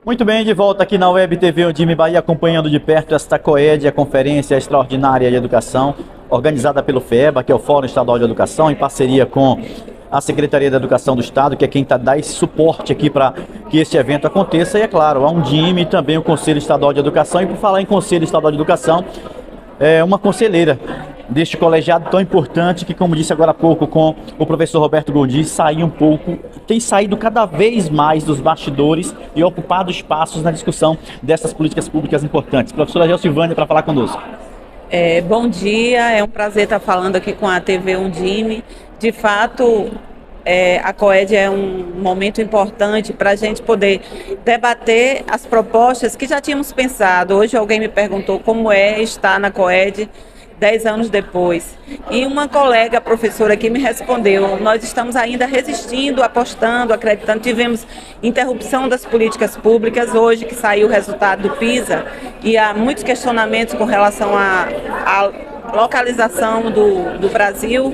Muito bem, de volta aqui na Web TV Undime Bahia, acompanhando de perto esta COED, a Conferência Extraordinária de Educação, organizada pelo FEEBA, que é o Fórum Estadual de Educação, em parceria com a Secretaria da Educação do Estado, que é quem dá esse suporte aqui para que este evento aconteça, e é claro, a Undime e também o Conselho Estadual de Educação. E por falar em Conselho Estadual de Educação, uma conselheira deste colegiado tão importante que, como disse agora há pouco com o professor Roberto Gondim, tem saído cada vez mais dos bastidores e ocupado espaços na discussão dessas políticas públicas importantes. Professora Gelsilvânia, para falar conosco. Bom dia, é um prazer estar falando aqui com a TV Undime. De fato, a COED é um momento importante para a gente poder debater as propostas que já tínhamos pensado. Hoje alguém me perguntou como é estar na COED 10 anos depois. E uma colega professora aqui me respondeu: nós estamos ainda resistindo, apostando, acreditando. Tivemos interrupção das políticas públicas hoje que saiu o resultado do PISA e há muitos questionamentos com relação à localização do Brasil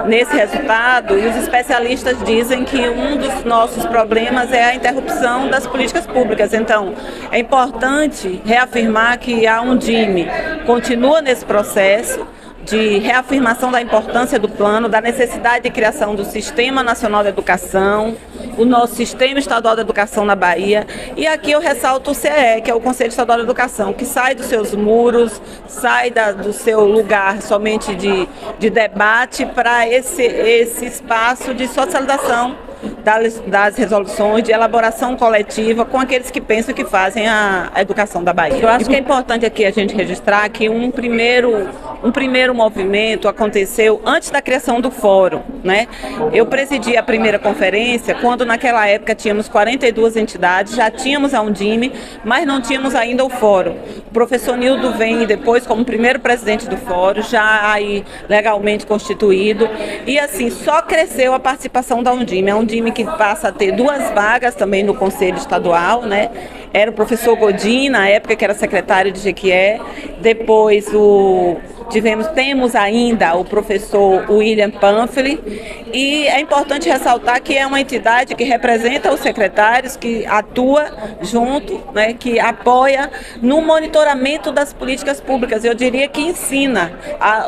nesse resultado, e os especialistas dizem que um dos nossos problemas é a interrupção das políticas públicas. Então, é importante reafirmar que a Undime continua nesse processo de reafirmação da importância do plano, da necessidade de criação do Sistema Nacional de Educação, o nosso Sistema Estadual de Educação na Bahia. E aqui eu ressalto o CEE, que é o Conselho Estadual de Educação, que sai dos seus muros, sai do seu lugar somente de debate para esse espaço de socialização das resoluções, de elaboração coletiva com aqueles que pensam que fazem a educação da Bahia. Eu acho que é importante aqui a gente registrar que um primeiro movimento aconteceu antes da criação do fórum, né? Eu presidi a primeira conferência quando naquela época tínhamos 42 entidades, já tínhamos a Undime, mas não tínhamos ainda o fórum. O professor Nildo vem depois como primeiro presidente do fórum, já aí legalmente constituído, e assim, só cresceu a participação da Undime. A Undime que passa a ter 2 vagas também no Conselho Estadual, né? Era o professor Gondim, na época, que era secretário de Jequié. Depois temos ainda o professor William Pamphili, e é importante ressaltar que é uma entidade que representa os secretários, que atua junto, né, que apoia no monitoramento das políticas públicas. Eu diria que ensina.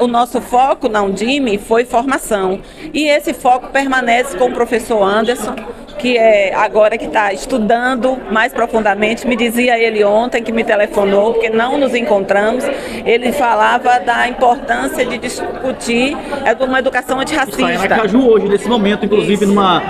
O nosso foco na Undime foi formação, e esse foco permanece com o professor Anderson, que é agora que está estudando mais profundamente. Me dizia ele ontem, que me telefonou, porque não nos encontramos, ele falava da importância de discutir uma educação antirracista. Está em Aracaju hoje, nesse momento, inclusive numa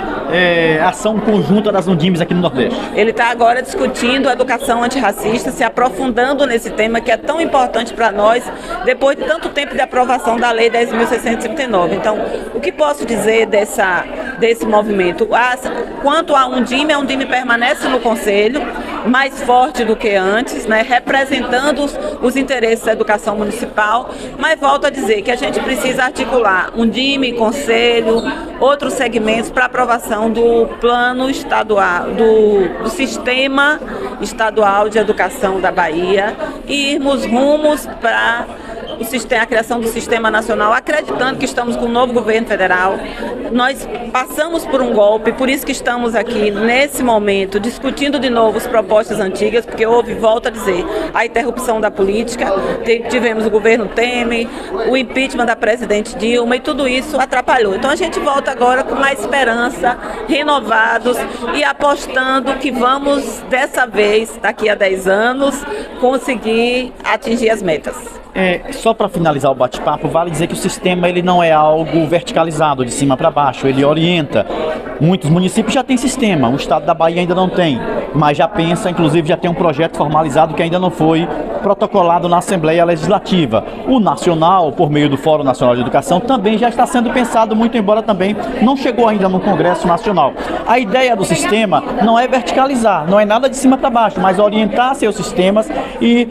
ação conjunta das Undimes aqui no Nordeste. Ele está agora discutindo a educação antirracista, se aprofundando nesse tema que é tão importante para nós, depois de tanto tempo de aprovação da Lei 10.639. Então, o que posso dizer desse movimento? Quanto à Undime, a Undime permanece no Conselho, mais forte do que antes, né, representando os interesses da educação municipal, mas volto a dizer que a gente precisa articular Undime, Conselho, outros segmentos para aprovação do plano estadual, do Sistema Estadual de Educação da Bahia, e irmos rumos para a criação do Sistema Nacional, acreditando que estamos com um novo governo federal. Nós passamos por um golpe, por isso que estamos aqui nesse momento discutindo de novo as propostas antigas, porque houve, volto a dizer, a interrupção da política, tivemos o governo Temer, o impeachment da presidente Dilma, e tudo isso atrapalhou. Então a gente volta agora com mais esperança, renovados e apostando que vamos, dessa vez, daqui a 10 anos, conseguir atingir as metas. Só para finalizar o bate-papo, vale dizer que o sistema ele não é algo verticalizado, de cima para baixo, ele orienta. Muitos municípios já têm sistema, o estado da Bahia ainda não tem, mas já pensa, inclusive já tem um projeto formalizado que ainda não foi protocolado na Assembleia Legislativa. O nacional, por meio do Fórum Nacional de Educação, também já está sendo pensado, muito embora também não chegou ainda no Congresso Nacional. A ideia do sistema não é verticalizar, não é nada de cima para baixo, mas orientar seus sistemas e,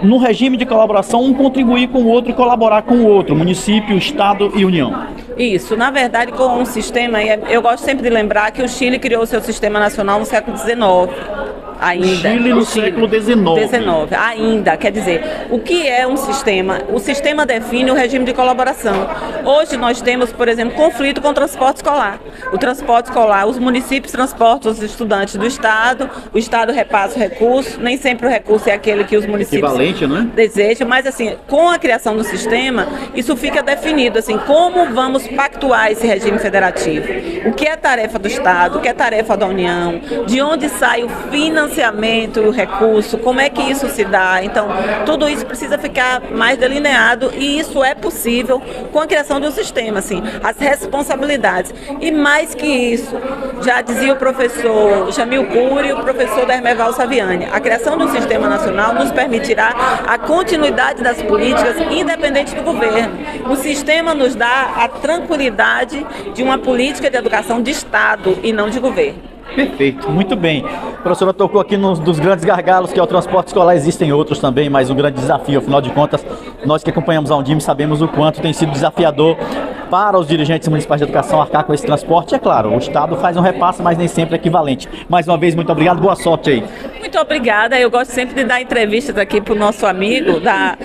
no regime de colaboração, um contribuir com o outro e colaborar com o outro, município, estado e União. Isso, na verdade, com um sistema, eu gosto sempre de lembrar que o Chile criou o seu sistema nacional no século XIX. Ainda. Chile no século XIX. Ainda, quer dizer, o que é um sistema? O sistema define o regime de colaboração. Hoje nós temos, por exemplo, conflito com o transporte escolar. O transporte escolar, os municípios transportam os estudantes do Estado, o Estado repassa o recurso, nem sempre o recurso é aquele que os municípios desejam, mas assim, com a criação do sistema, isso fica definido, assim, como vamos pactuar esse regime federativo. O que é tarefa do Estado, o que é tarefa da União, de onde sai o financiamento, o recurso, como é que isso se dá. Então, tudo isso precisa ficar mais delineado e isso é possível com a criação de um sistema, assim, as responsabilidades. E mais que isso, já dizia o professor Jamil Cury e o professor Dermeval Saviani, a criação de um sistema nacional nos permitirá a continuidade das políticas independente do governo. O sistema nos dá a tranquilidade de uma política de educação de Estado e não de governo. Perfeito, muito bem. A professora tocou aqui nos dos grandes gargalos, que é o transporte escolar. Existem outros também, mas um grande desafio, afinal de contas, nós que acompanhamos a Undime sabemos o quanto tem sido desafiador para os dirigentes municipais de educação arcar com esse transporte. É claro, o Estado faz um repasse, mas nem sempre é equivalente. Mais uma vez, muito obrigado, boa sorte aí. Muito obrigada, eu gosto sempre de dar entrevistas aqui para o nosso amigo da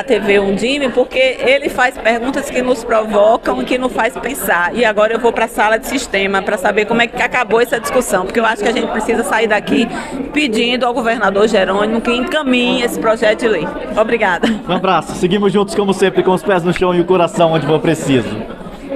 TV Undime, porque ele faz perguntas que nos provocam e que nos faz pensar. E agora eu vou para a sala de sistema para saber como é que acabou essa discussão, porque eu acho que a gente precisa sair daqui pedindo ao governador Jerônimo que encaminhe esse projeto de lei. Obrigada. Um abraço, seguimos juntos como sempre, com os pés no chão e o coração onde for preciso.